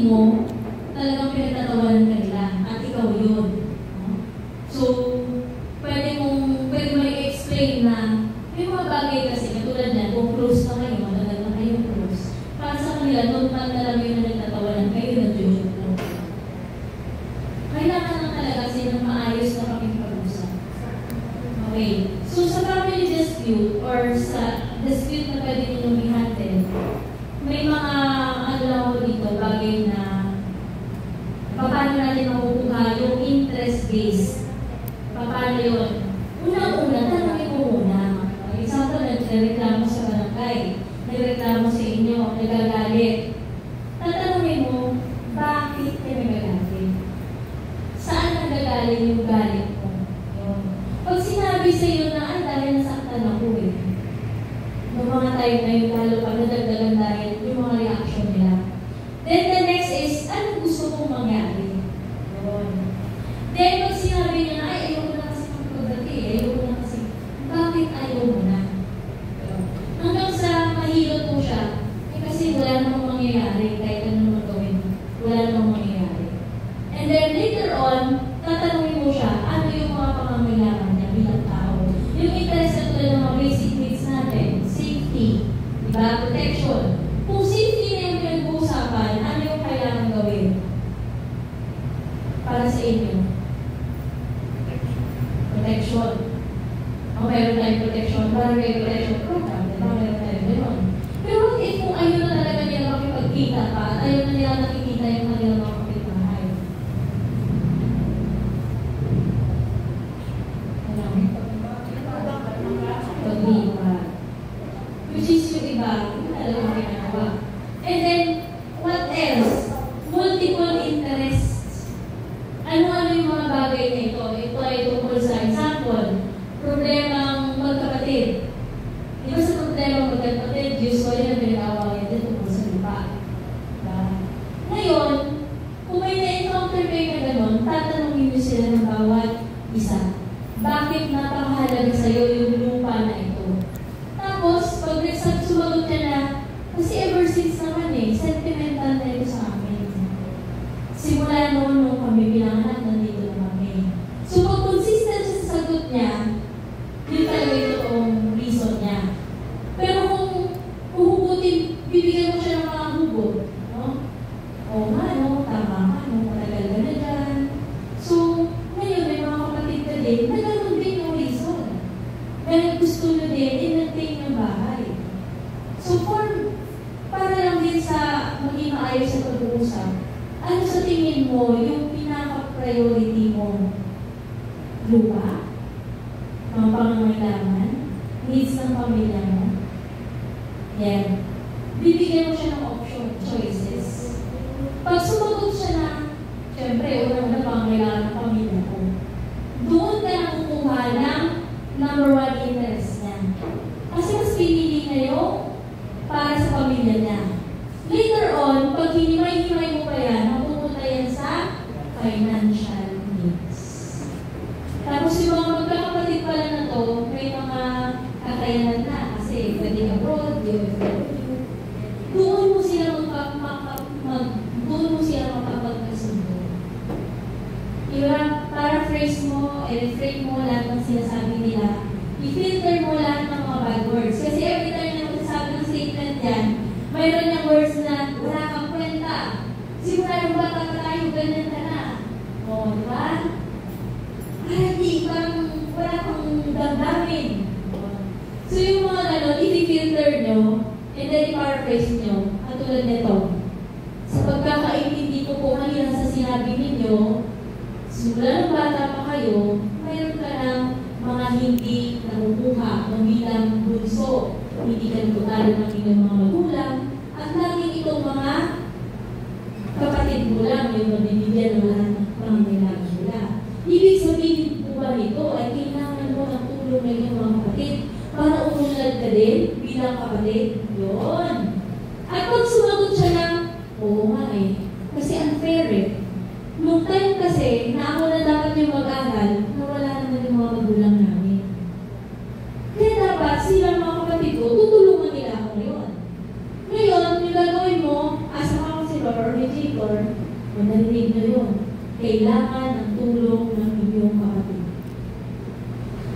kapatid mo, talagang pinagtatawanan ka nila at ikaw yun. So, pwede mo i-explain na may mga bagay kasi katulad na kung close na kayo, matagal na kayong close. Para sa kanila, normal na lang yun na nagtatawanan kayo, nag-joke lang. Kailangan lang talaga silang maayos na pakipag-usap. Okay. So, sa family dispute or sa dispute na pwede ninyong i-handle, may mga ano lang ako dito, bagay na paano natin makukuha yung interest base. Paano yun? Unang-una, tanongin mo muna. For example, nagreklamo sa barangay, nagreklamo sa inyo, nagagalit. Tatanungin mo, bakit kayo nagagalit? Saan nagagalit yung galit mo? Yun. Pag sinabi sa iyo na, ay, dahil nasaktan ako eh. Noong mga time na yung lalo pa nadagdagan dahil yung mga reaction nila. Then the next is, ano gusto kong mangyari? Yun. Then pag sinabi niya na, ay, ayoko na kasi magpagdati, ayoko na kasi, bakit ayaw mo na? Hanggang sa mahilot mo siya, eh kasi wala namang mangyayari, kahit ano naman gawin mo. Wala namang mangyayari. And then later on, tatanungin mo siya, ano yung mga pangangailangan niya bilang tao. Yung interest na tulad ng mga basic needs natin, safety, diba? Protection. Kung safety na yung pinag-uusapan, ano yung kailangan gawin para sa inyo? Protection. O meron tayong protection, barangay protection program, diba? Meron tayong gano'n. Pero what if kung ayaw na talaga nila makipagkita pa at ayaw na nila nakikita yung kanilang mga kapitbahay? Paglipat. Which is yung iba, yung talagang ginagawa. And then, what else? Multiple interests. Ano-ano yung mga bagay na ito? Ito ay tungkol sa example, problemang magkapatid. Di ba sa problemang magkapatid, usually na pinag-awayan din tungkol sa lupa. Diba? Ngayon, kung may na-encounter kayo na gano'n, tatanungin niyo sila ng bawat isa. Bakit napakahalaga sa'yo yung lupa na ito? Tapos, pag sumagot ka na, kasi ever since naman sentimental na ito sa amin. Simula noon nung kami pinanganak, nandito na kami. So, pag consistent sa sagot niya, yun talaga yung totoong reason niya. Pero kung huhugutin, bibigyan mo siya ng mga hugot. No? O nga, no? Tama ka, no? Matagal ka na dyan. So, ngayon, may mga kapatid ka din, nagano'n din yung reason. Dahil gusto nyo din, i-maintain yung bahay. So, para lang din sa maging maayos sa pag-uusap, ano sa tingin mo yung pinaka-priority mo? Lupa? Mga pangangailangan? Needs ng pamilya mo? Yan. Bibigyan mo siya ng option, choices. Pag sumagot siya na, siyempre, unang pangangailangan ng pamilya ko. Doon ka na kukuha ng number 1 interest niya. Kasi mas pinili na yung para sa pamilya niya. Later on, pag hinimay-himay mo pa yan, mapupunta yan sa financial needs. Tapos yung mga magkakapatid pala na to, may mga kakayanan na kasi pwede abroad, doon mo sila magpapagkasundo. I-paraphrase mo, i-reframe mo lahat ng sinasabi nila. I-filter mo lahat ng mga bad words. Kasi every time na magsasabi ng statement yan, mayroon yung words na wala kang kwenta. Simula yung bata ka tayo, ganyan ka na. O, diba? Hindi, parang wala kang damdamin. So yung mga gano'n, i-filter nyo, and then i-paraphrase nyo, at tulad nito. Sa pagkakaintindi ko po kanina sa sinabi ninyo, simula ng bata pa kayo, mayroon ka ng mga hindi nakukuha ng bilang bunso. Hindi ka nagtutalo ng inyong mga magulang, at laging itong mga kapatid mo lang yung mabibigyan ng lahat ng pangangailangan nila. Ibig sabihin po ba nito ay kailangan mo ng tulong ng iyong mga kapatid para umunlad ka din bilang kapatid? Yun. At pag sumagot siya ng, oo nga kasi unfair Nung time kasi, na ako na dapat yung mag-aral, nawala naman yung mga magulang namin. Kaya dapat sila mga kapatid ko, tutulungan nila ako ngayon. Ngayon, yung gagawin mo, as a counselor or mediator, O narinig nyo yun. Kailangan ng tulong ng inyong kapatid.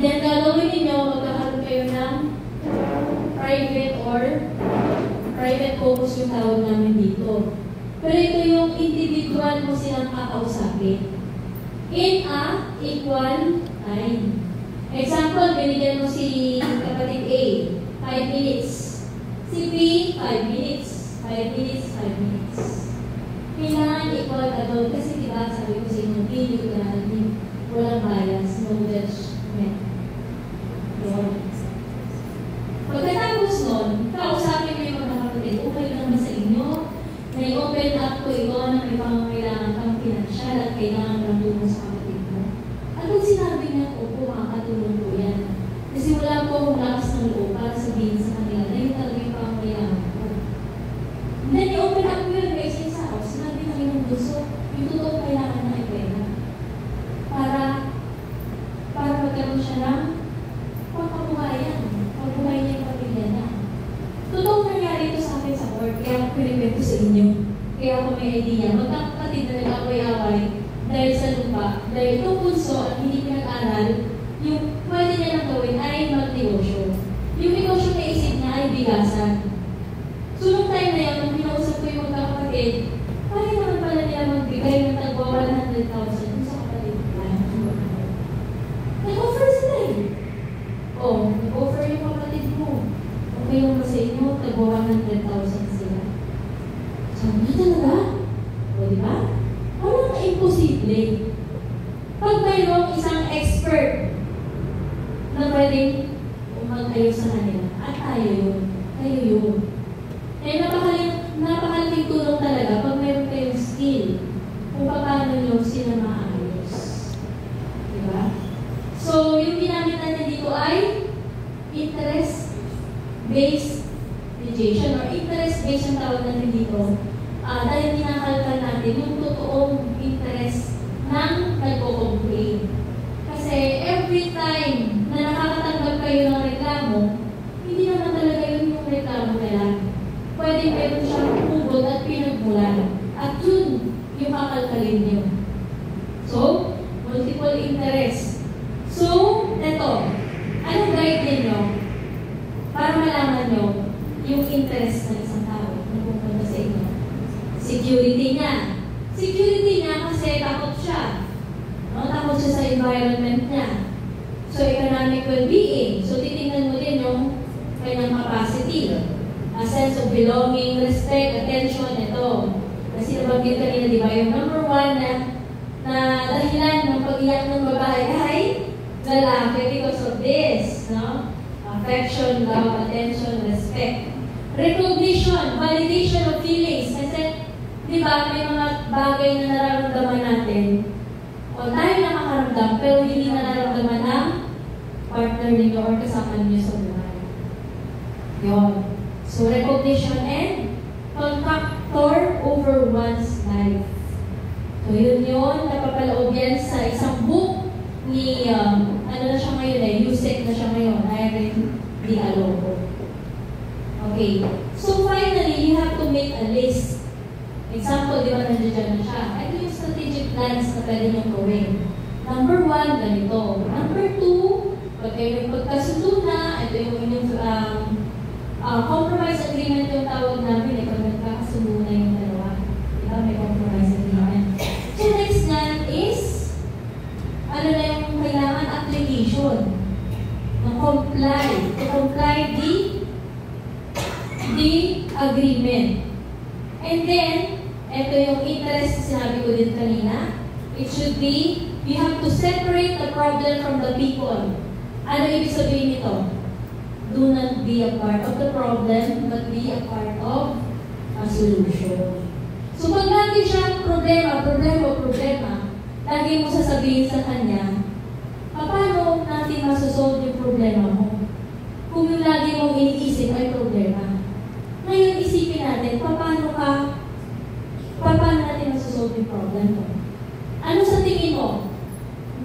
Then, gagawin ninyo, magkakaroon kayo ng private or private focus yung tawag namin dito. Pero ito yung individual mo silang kakausapin. In a equal time. Example, binigyan mo si kapatid A, 5 minutes. Si B, 5 minutes. 5 minutes, 5 minutes. Kailangan equal ka doon. Kasi diba, sabi ko sa inyo, neutral, walang bias, no judgment. Yun. Pagkatapos nun, kausapin mo yung mga kapatid, okay lang ba sa inyo? May-open up ko ito na may pangangailangan kang pinansyal at kailangan ng tulong sa kapatid mo. At kung sinabi niya, opo, makakatulong po yan. Kasi wala po akong lakas ng loob para sabihin sa kanila na yun talaga yung pangangailangan ko. And then, i-open up ko yun kasi sa ako. Sinabi na yung gusto, yung totoo kailangan na ipera. Para magkaroon siya ng pagkabuhayan. Pagbuhay niya yung pamilya na. Totoo nangyari ito sa akin sa work, kaya ako pinipento sa inyo. Kaya ako may idea. Magkakapatid na nag-away-away dahil sa lupa, dahil itong punso at hindi pinag-aral, yung pwede niya lang gawin ay mag-negosyo. Yung negosyo na isip niya ay bigasan. So, nung time na yun, nung pinausap ko yung magkakapatid, kaya naman pala nila magbigay ng tagwa 100,000 sa kapatid. Nag-offer sila eh. Oh, nag-offer yung kapatid mo. Okay yung ba sa inyo, tagwa 100,000 sila. Sabi niya talaga? O, diba? Walang imposible. Pag mayroong isang expert na pwedeng mag-ayos sa kanila, at tayo yun. Tayo yun. Eh, napakalaking tulong talaga pag mayroon kayong skill kung paano nyo sila maayos. Diba? So, yung ginamit natin dito ay interest-based mediation or interest-based ang tawag natin dito. Dahil kinakalkal natin yung totoong interest ng nagko-complain. Kasi every time na nakakatanggap kayo ng reklamo, hindi naman talaga yun yung reklamo nila. Pwede meron siyang hugot at pinagmulan. At yun yung kakalkalin niyo. So, multiple interest. So, eto. Anong guide ninyo para malaman nyo yung interest ng isang tao na pupunta sa inyo? Security niya. Security niya kasi takot siya. No? Takot siya sa environment niya. So, economic well-being. So, titingnan mo din yung kanyang capacity. A sense of belonging, respect, attention, ito. Kasi nabanggit kanina, di ba? Yung number 1 na dahilan ng pag-iyak ng babae ay lalaki because of this. No? Affection, love, attention, respect. Recognition, validation of feelings. Kasi, di ba, may mga bagay na nararamdaman natin. O tayo nakakaramdam, pero hindi nararamdaman ng partner ninyo or kasama ninyo sa buhay. Yun. So, recognition and factor over one's life. So, yun napapaloob yan sa isang book ni, ano na siya ngayon USEC na siya ngayon, Irene Dialogo. Okay. So, finally, you have to make a list. Example, di ba nandiyan na siya? Ito yung strategic plans na pwede niyong gawin. Number 1, ganito. Number 2, pag kayo nagpagkasundo na, ito yung inyong compromise agreement yung tawag namin. Pag nagkakasundo na yung dalawa. Diba? May compromise agreement. So, next nan is, ano na yung kailangan application. To comply the agreement. And then, ito yung interest na sinabi ko din kanina. It should be, you have to separate the problem from the people. Ano ibig sabihin nito? Do not be a part of the problem, but be a part of a solution. So pag lagi siya problema, lagi mo sasabihin sa kanya, paano natin masosolve yung problema mo? Kung yung lagi mong iniisip ay problema. Ngayon isipin natin, paano natin masosolve yung problem mo? Ano sa tingin mo?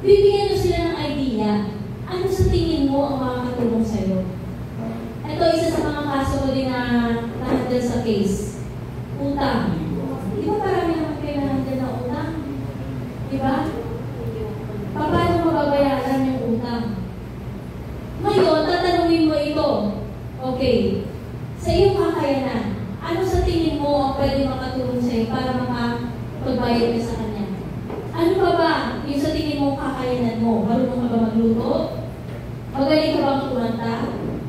Bibigyan mo sila ng idea. Ano sa tingin mo ang makakatulong sa'yo? Ito, isa sa mga kaso ko din na na-handle sa case. Utang. Di ba parami naman kayo na-handle na gagawin para makapagbayad ka sa kanya? Ano pa ba yung sa tingin mo kakayanan mo? Marunong ka ba magluto? Magaling ka bang kumanta?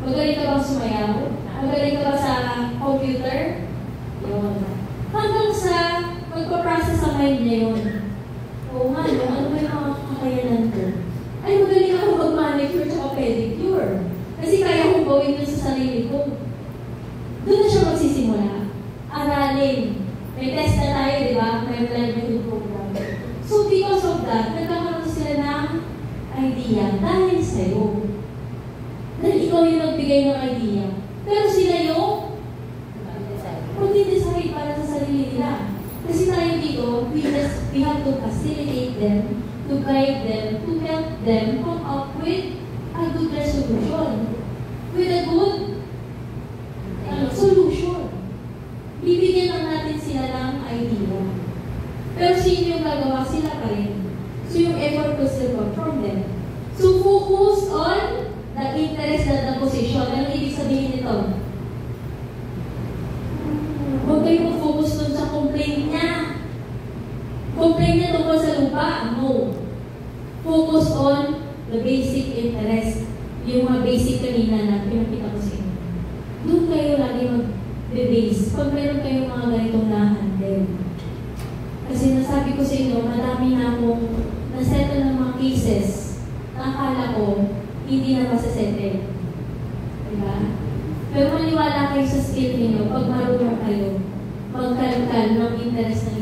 Magaling ka bang sumayaw? Magaling ka ba sa computer? Yun. Hanggang sa magpa-process sa mind niya yun. Oo nga, no? Ano ba yung mga kakayanan ko? Ay, magaling ako mag-manicure at pedicure. Kasi kaya kong gawin yun sa sarili ko. Doon na siya magsisimula. Aralin. May test na tayo, di ba? May livelihood program. So, because of that, nagkakaroon sila ng idea dahil sa'yo. Dahil ikaw yung nagbigay ng idea. Pero sila yung mag-decide para sa sarili nila. Kasi tayo dito, we have to facilitate them, to guide them, to help them come up with a good resolution. With a good solution. Bibigyan lang natin sila ng idea. Pero sino yung gagawa? Sila pa rin. So yung effort will still come from them. So focus on the interest at the position. Ano ibig sabihin nito? Huwag kayo mag-focus dun sa complaint niya. Complaint niya tungkol sa lupa? No. Focus on the basic interest. Yung mga basic kanina na pinakita ko sa inyo. Doon kayo lagi mag-base pag meron kayong mga ganitong na-handle. Kasi nasabi ko sa inyo, madami na akong nasettle ng mga cases na akala ko hindi na masasettle. Diba? Pero maniwala kayo sa skill ninyo pag marunong kayo magkalkal ng interest ng